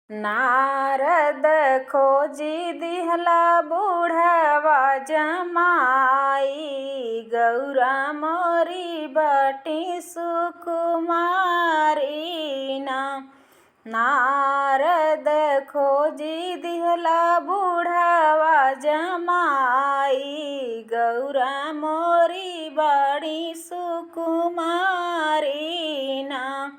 नारद खोजी दिहला बूढ़वा जमाई, गौरा मोरी बटी सुकुमारी ना। नारद खोजी दिहला बूढ़वा जमाई, गौरा मोरी बड़ी सुकुमारी ना।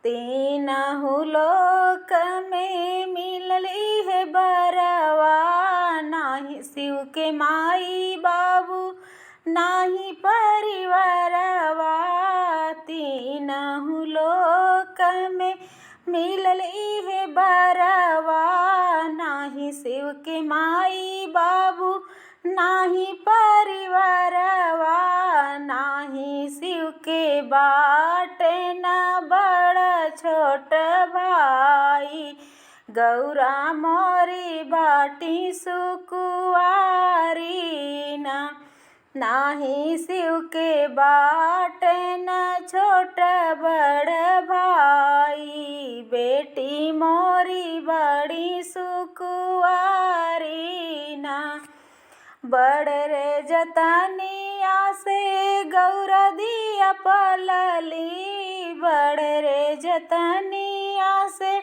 तीनहु लोक में मिलली है बरवा, नाही शिव के माई बाबू नाही परिवारवा। तीनहु लोक में मिलली है बरवा, नाही शिव के माई बाबू नाही परिवारवा। नाही शिव के बाटे न बड़ा छोट भाई, गौरा मोरी बाटी सुकुवारी ना। नाही शिव के बाटे न छोट बड़ भाई, बेटी मोरी बड़ी सुकुवारी ना। बड़ रे जतनिया से गौरा दिया पलली, बड़ रे जतनिया से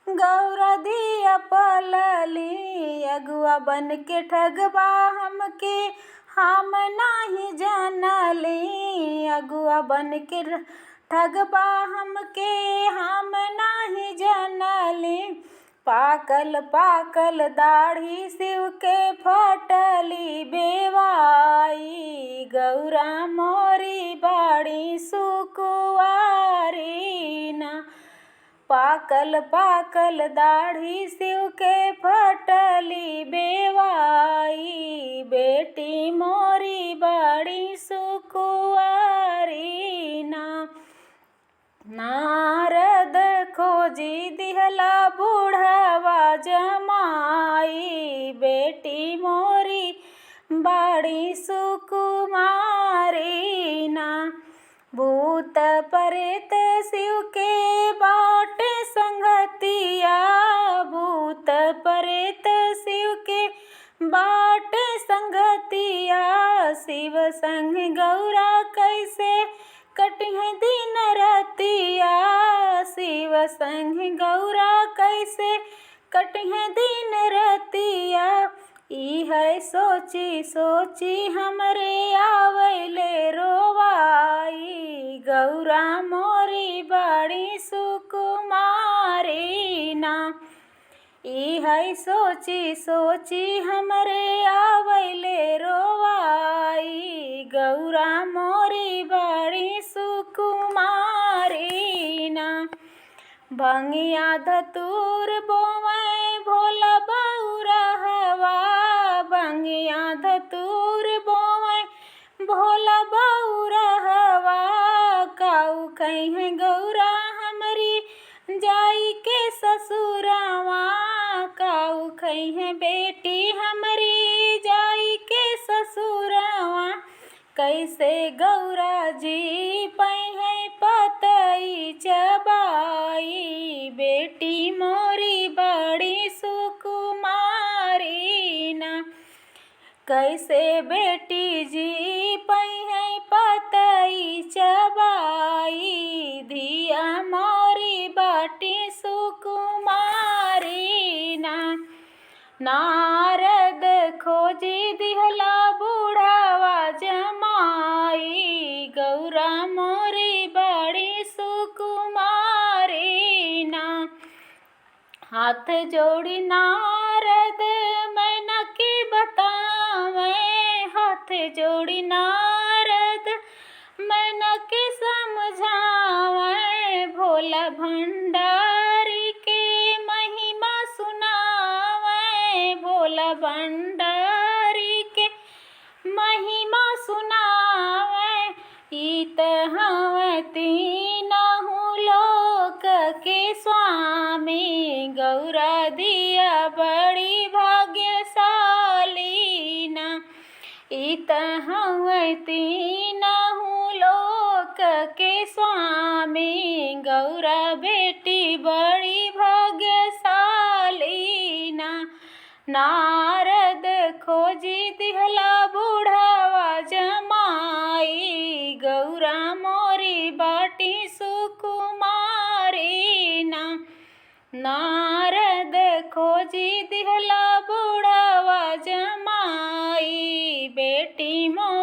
गौरा दिया पलली। अगुआ बन के ठगबा हमके हम नाही जानली, अगुआ बन के ठगबा हमके हम नाही जानली। पाकल पाकल दाढ़ी शिव के फटली बेवाई, गौरा मोरी बड़ी सुकुवारी ना। पाकल पाकल दाढ़ी शिव के फटली बेवाई, बेटी मोरी बड़ी सुकुवारी ना। नारद खोजी दिहला बूढ़वा जमाई, बेटी मोरी बड़ी सुकुमारी ना। भूत प्रेत शिव के बाटे संगतिया, भूत प्रेत शिव के बाटे संगतिया। शिव संग गौरा कैसे कटिहे दिन रतिया, शिव संग गौरा कैसे कटिहे दिन रतिया। ई है सोची सोची हमरे आवेले रोवाई, गौरा मोरी बड़ी सुकुमारी ना। ई है सोची सोची हमरे आवेले रोवाई, गौरा मोरी बड़ी सुकुमारी ना। भंगिया धतूर बोवे भोला बउरहवा, भंगिया धतूर बोवे भोला बउरहवा। काऊ कहिं गौरा हमरी जाई के ससुरवा, काऊ कहिं बेटी हमरी जाई के ससुरवा। कैसे गौरा जी पहे पतई चबाई, बेटी मोरी बड़ी सुकुमारी ना। कैसे बेटी जी पहे पतई चबाई, धिया मोरी बड़ी सुकुमारी ना। नारद खोजी दिहला बूढ़वा जमाई, गौरा मोरी बड़ी सुकुमारी ना। हाथ जोड़ी नारद मैं न की बतावे, हाथ जोड़ी नारद मैं न की समझावे। भोला भंडारी के महिमा सुनावे, भोला भंडारी के महिमा सुनावे। ई त हवे तीनहु लोक के स्वामी, गौरा दिया बड़ी भाग्यशाली ना। ई त हवे तीनहु लोक के स्वामी, गौरा बेटी बड़ी भाग्यशाली। नारद खोजी दिहला बुढ़ावा जमाई, गौरा मोरी बाटी सुकुमारी ना। नारद खोजी दिहला बुढ़ावा जमाई, बेटी मोरी